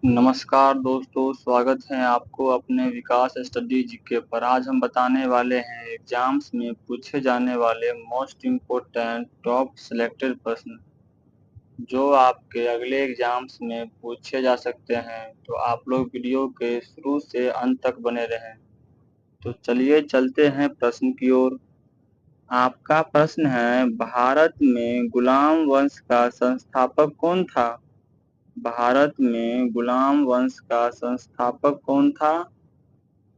नमस्कार दोस्तों, स्वागत है आपको अपने विकास स्टडी जीके पर। आज हम बताने वाले हैं एग्जाम्स में पूछे जाने वाले मोस्ट इम्पोर्टेंट टॉप सिलेक्टेड प्रश्न जो आपके अगले एग्जाम्स में पूछे जा सकते हैं। तो आप लोग वीडियो के शुरू से अंत तक बने रहें। तो चलिए चलते हैं प्रश्न की ओर। आपका प्रश्न है, भारत में गुलाम वंश का संस्थापक कौन था? भारत में गुलाम वंश का संस्थापक कौन था?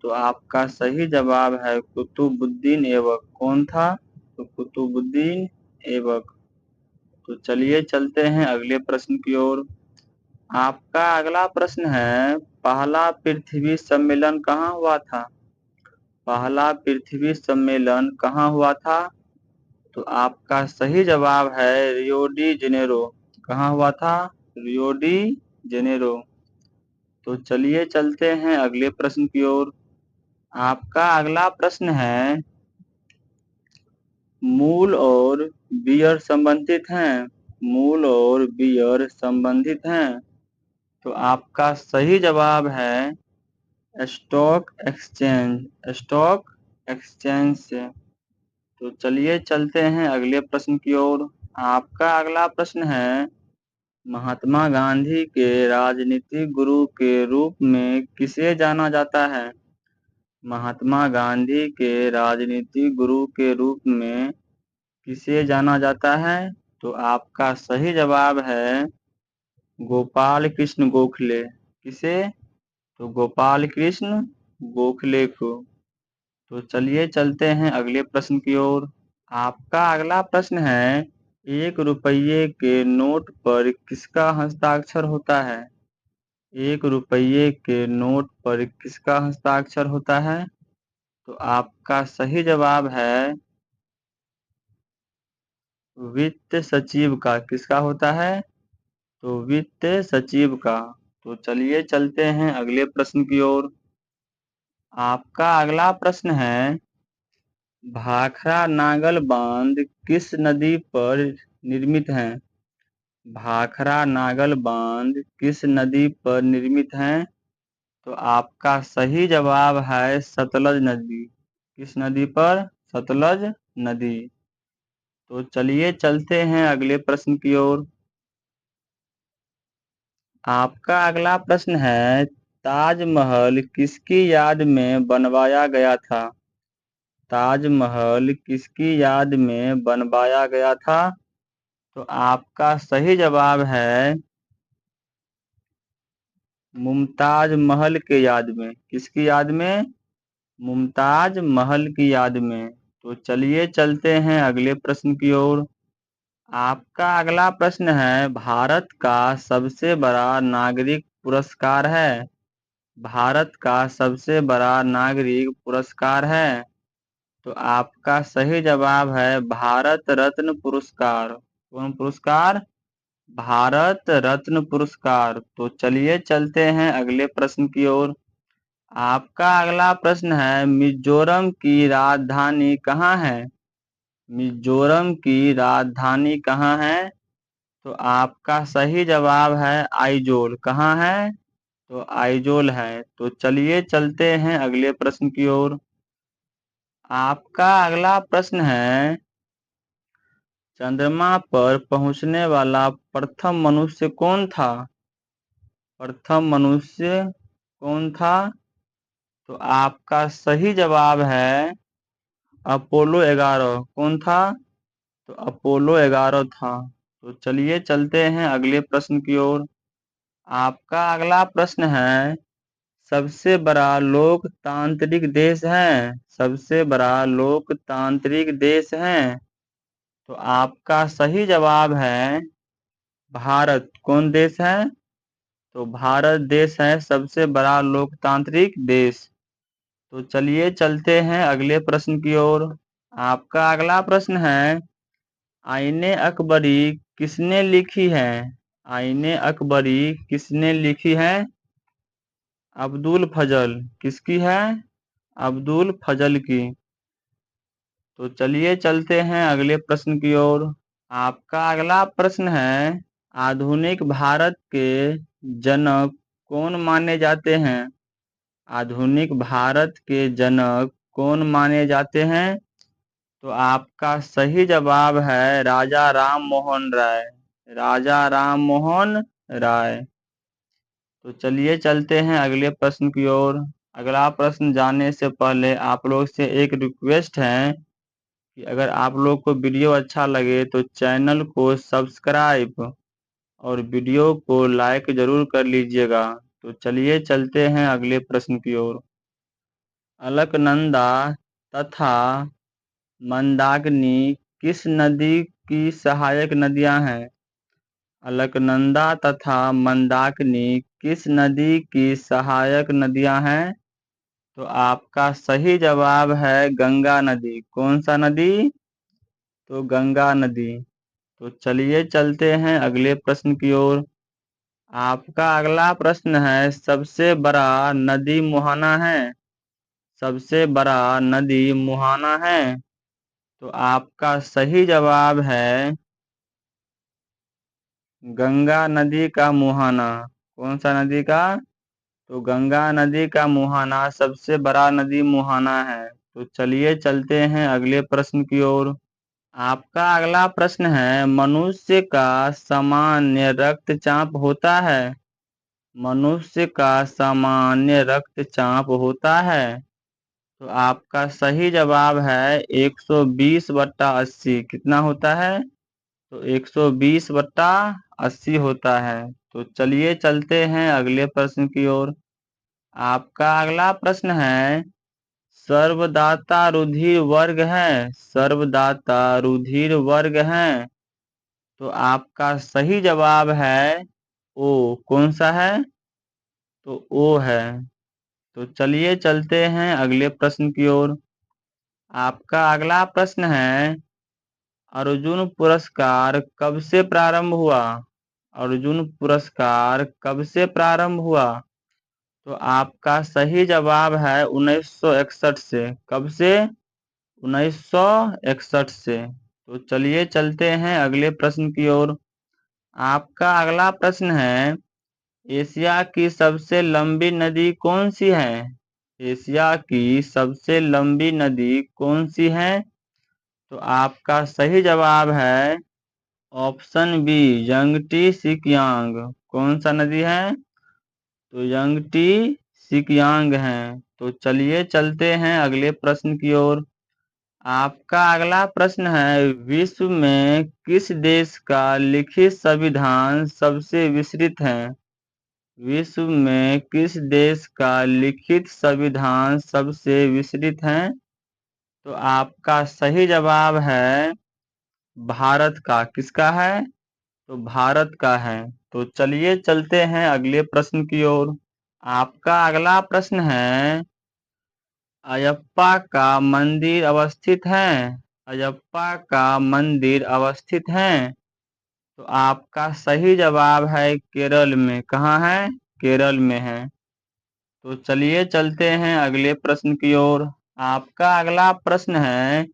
तो आपका सही जवाब है कुतुबुद्दीन ऐबक। कौन था? तो कुतुबुद्दीन ऐबक। तो चलिए चलते हैं अगले प्रश्न की ओर। आपका अगला प्रश्न है, पहला पृथ्वी सम्मेलन कहाँ हुआ था? पहला पृथ्वी सम्मेलन कहाँ हुआ था? तो आपका सही जवाब है रियो डी जेनेरो। कहाँ हुआ था? Rio de Janeiro. तो चलिए चलते हैं अगले प्रश्न की ओर। आपका अगला प्रश्न है, मूल और बियर संबंधित हैं? मूल और बियर संबंधित हैं? तो आपका सही जवाब है स्टॉक एक्सचेंज। स्टॉक एक्सचेंज से। तो चलिए चलते हैं अगले प्रश्न की ओर। आपका अगला प्रश्न है, महात्मा गांधी के राजनीतिक गुरु के रूप में किसे जाना जाता है? महात्मा गांधी के राजनीतिक गुरु के रूप में किसे जाना जाता है? तो आपका सही जवाब है गोपाल कृष्ण गोखले। किसे? तो गोपाल कृष्ण गोखले को। तो चलिए चलते हैं अगले प्रश्न की ओर। आपका अगला प्रश्न है, 1 रुपये के नोट पर किसका हस्ताक्षर होता है? 1 रुपये के नोट पर किसका हस्ताक्षर होता है? तो आपका सही जवाब है वित्त सचिव का। किसका होता है? तो वित्त सचिव का। तो चलिए चलते हैं अगले प्रश्न की ओर। आपका अगला प्रश्न है, भाखड़ा नागल बांध किस नदी पर निर्मित है? भाखड़ा नागल बांध किस नदी पर निर्मित है? तो आपका सही जवाब है सतलज नदी। किस नदी पर? सतलज नदी। तो चलिए चलते हैं अगले प्रश्न की ओर। आपका अगला प्रश्न है, ताजमहल किसकी याद में बनवाया गया था? ताजमहल किसकी याद में बनवाया गया था? तो आपका सही जवाब है मुमताज महल के याद में। किसकी याद में? मुमताज महल की याद में। तो चलिए चलते हैं अगले प्रश्न की ओर। आपका अगला प्रश्न है, भारत का सबसे बड़ा नागरिक पुरस्कार है? भारत का सबसे बड़ा नागरिक पुरस्कार है? तो आपका सही जवाब है भारत रत्न पुरस्कार। कौन पुरस्कार? भारत रत्न पुरस्कार। तो चलिए चलते हैं अगले प्रश्न की ओर। आपका अगला प्रश्न है, मिजोरम की राजधानी कहाँ है? मिजोरम की राजधानी कहाँ है? तो आपका सही जवाब है आइजोल। कहाँ है? तो आइजोल है। तो चलिए चलते हैं अगले प्रश्न की ओर। आपका अगला प्रश्न है, चंद्रमा पर पहुंचने वाला प्रथम मनुष्य कौन था? प्रथम मनुष्य कौन था? तो आपका सही जवाब है अपोलो 11। कौन था? तो अपोलो 11 था। तो चलिए चलते हैं अगले प्रश्न की ओर। आपका अगला प्रश्न है, सबसे बड़ा लोकतांत्रिक देश है? सबसे बड़ा लोकतांत्रिक देश है? तो आपका सही जवाब है भारत। कौन देश है? तो भारत देश है सबसे बड़ा लोकतांत्रिक देश। तो चलिए चलते हैं अगले प्रश्न की ओर। आपका अगला प्रश्न है, आईने अकबरी किसने लिखी है? आईने अकबरी किसने लिखी है? अब्दुल फजल। किसकी है? अब्दुल फजल की। तो चलिए चलते हैं अगले प्रश्न की ओर। आपका अगला प्रश्न है, आधुनिक भारत के जनक कौन माने जाते हैं? आधुनिक भारत के जनक कौन माने जाते हैं? तो आपका सही जवाब है राजा राम मोहन राय। राजा राम मोहन राय। तो चलिए चलते हैं अगले प्रश्न की ओर। अगला प्रश्न जानने से पहले आप लोग से एक रिक्वेस्ट है कि अगर आप लोग को वीडियो अच्छा लगे तो चैनल को सब्सक्राइब और वीडियो को लाइक जरूर कर लीजिएगा। तो चलिए चलते हैं अगले प्रश्न की ओर। अलकनंदा तथा मंदाकिनी किस नदी की सहायक नदियां हैं? अलकनंदा तथा मंदाकिनी किस नदी की सहायक नदियां हैं? तो आपका सही जवाब है गंगा नदी। कौन सा नदी? तो गंगा नदी। तो चलिए चलते हैं अगले प्रश्न की ओर। आपका अगला प्रश्न है सबसे बड़ा नदी मुहाना है? सबसे बड़ा नदी मुहाना है? तो आपका सही जवाब है गंगा नदी का मुहाना। कौन सा नदी का? तो गंगा नदी का मुहाना सबसे बड़ा नदी मुहाना है। तो चलिए चलते हैं अगले प्रश्न की ओर। आपका अगला प्रश्न है मनुष्य का सामान्य रक्तचाप होता है? मनुष्य का सामान्य रक्तचाप होता है? तो आपका सही जवाब है 120/80। कितना होता है? तो 120/80 होता है। तो चलिए चलते हैं अगले प्रश्न की ओर। आपका अगला प्रश्न है सर्वदाता रुधिर वर्ग है? सर्वदाता रुधिर वर्ग है? तो आपका सही जवाब है ओ। कौन सा है? तो ओ है। तो चलिए चलते हैं अगले प्रश्न की ओर। आपका अगला प्रश्न है अर्जुन पुरस्कार कब से प्रारंभ हुआ? अर्जुन पुरस्कार कब से प्रारंभ हुआ? तो आपका सही जवाब है 1961 से। कब से? 1961 से। तो चलिए चलते हैं अगले प्रश्न की ओर। आपका अगला प्रश्न है एशिया की सबसे लंबी नदी कौन सी है? एशिया की सबसे लंबी नदी कौन सी है? तो आपका सही जवाब है ऑप्शन बी यंगटी सिकियांग। कौन सा नदी है? तो यंगटी सिकियांग है। तो चलिए चलते हैं अगले प्रश्न की ओर। आपका अगला प्रश्न है विश्व में किस देश का लिखित संविधान सबसे विस्तृत है? विश्व में किस देश का लिखित संविधान सबसे विस्तृत है? तो आपका सही जवाब है भारत का। किसका है? तो भारत का है। तो चलिए चलते हैं अगले प्रश्न की ओर। आपका अगला प्रश्न है अयप्पा का मंदिर अवस्थित है? अयप्पा का मंदिर अवस्थित है? तो आपका सही जवाब है केरल में। कहाँ है? केरल में है। तो चलिए चलते हैं अगले प्रश्न की ओर। आपका अगला प्रश्न है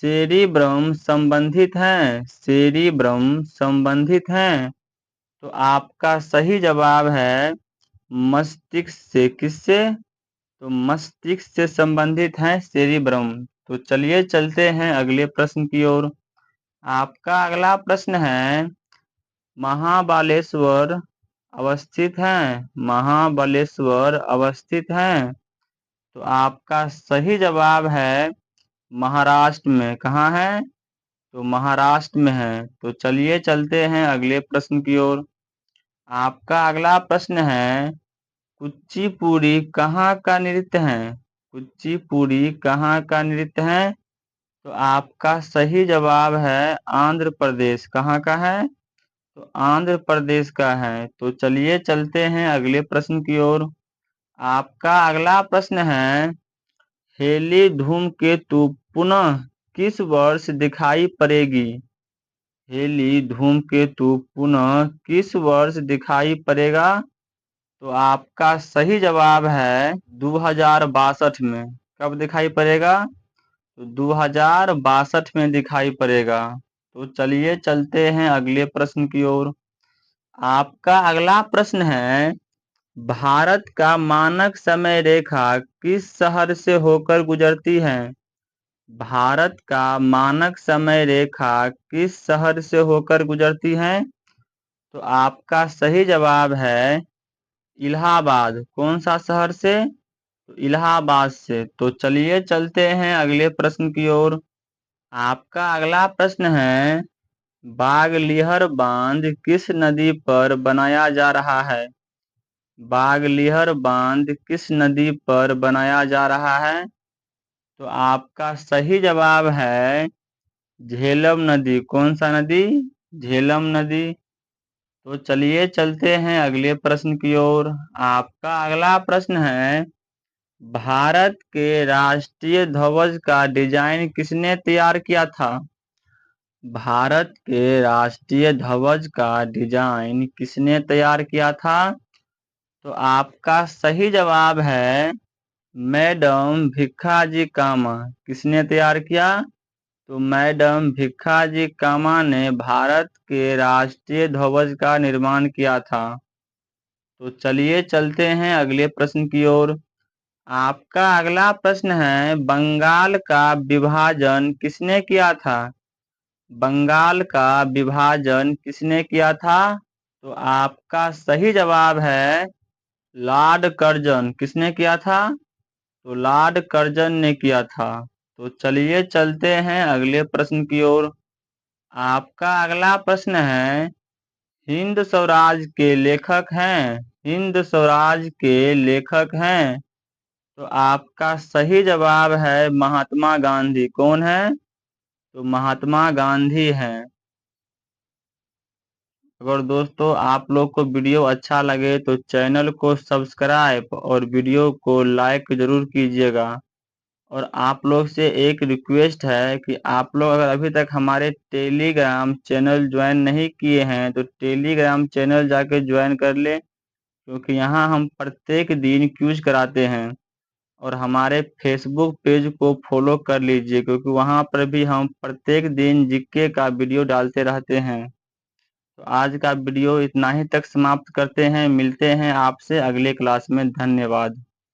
सेरिब्रम संबंधित है? सेरिब्रम संबंधित है? तो आपका सही जवाब है मस्तिष्क से। किससे? तो मस्तिष्क से संबंधित है सेरिब्रम। तो चलिए चलते हैं अगले प्रश्न की ओर। आपका अगला प्रश्न है महाबलेश्वर अवस्थित है? महाबलेश्वर अवस्थित है? तो आपका सही जवाब है महाराष्ट्र में। कहाँ है? तो महाराष्ट्र में है। तो चलिए चलते हैं अगले प्रश्न की ओर। आपका अगला प्रश्न है कुचिपुड़ी कहाँ का नृत्य है? कुचिपुड़ी कहाँ का नृत्य है? तो आपका सही जवाब है आंध्र प्रदेश। कहाँ का है? तो आंध्र प्रदेश का है। तो चलिए चलते हैं अगले प्रश्न की ओर। आपका अगला प्रश्न है हेली धूमकेतु पुनः किस वर्ष दिखाई पड़ेगी? हेली धूमकेतु पुनः किस वर्ष दिखाई पड़ेगा? तो आपका सही जवाब है 2062 में। कब दिखाई पड़ेगा? तो 2062 में दिखाई पड़ेगा। तो चलिए चलते हैं अगले प्रश्न की ओर। आपका अगला प्रश्न है भारत का मानक समय रेखा किस शहर से होकर गुजरती है? भारत का मानक समय रेखा किस शहर से होकर गुजरती है? तो आपका सही जवाब है इलाहाबाद। कौन सा शहर से? तो इलाहाबाद से। तो चलिए चलते हैं अगले प्रश्न की ओर। आपका अगला प्रश्न है, बागलिहर बांध किस नदी पर बनाया जा रहा है? बागलिहर बांध किस नदी पर बनाया जा रहा है? तो आपका सही जवाब है झेलम नदी। कौन सा नदी? झेलम नदी। तो चलिए चलते हैं अगले प्रश्न की ओर। आपका अगला प्रश्न है, भारत के राष्ट्रीय ध्वज का डिजाइन किसने तैयार किया था? भारत के राष्ट्रीय ध्वज का डिजाइन किसने तैयार किया था? तो आपका सही जवाब है मैडम भिखाजी कामा। किसने तैयार किया? तो मैडम भिखाजी कामा ने भारत के राष्ट्रीय ध्वज का निर्माण किया था। तो चलिए चलते हैं अगले प्रश्न की ओर। आपका अगला प्रश्न है, बंगाल का विभाजन किसने किया था? बंगाल का विभाजन किसने किया था? तो आपका सही जवाब है लॉर्ड कर्जन। किसने किया था? तो लॉर्ड कर्जन ने किया था। तो चलिए चलते हैं अगले प्रश्न की ओर। आपका अगला प्रश्न है, हिंद स्वराज के लेखक हैं? हिंद स्वराज के लेखक हैं? तो आपका सही जवाब है महात्मा गांधी। कौन है? तो महात्मा गांधी हैं। अगर दोस्तों आप लोग को वीडियो अच्छा लगे तो चैनल को सब्सक्राइब और वीडियो को लाइक जरूर कीजिएगा। और आप लोग से एक रिक्वेस्ट है कि आप लोग अगर अभी तक हमारे टेलीग्राम चैनल ज्वाइन नहीं किए हैं तो टेलीग्राम चैनल जाके ज्वाइन कर ले, क्योंकि यहाँ हम प्रत्येक दिन क्यूज कराते हैं। और हमारे फेसबुक पेज को फॉलो कर लीजिए, क्योंकि वहाँ पर भी हम प्रत्येक दिन जीके का वीडियो डालते रहते हैं। तो आज का वीडियो इतना ही तक समाप्त करते हैं। मिलते हैं आपसे अगले क्लास में। धन्यवाद।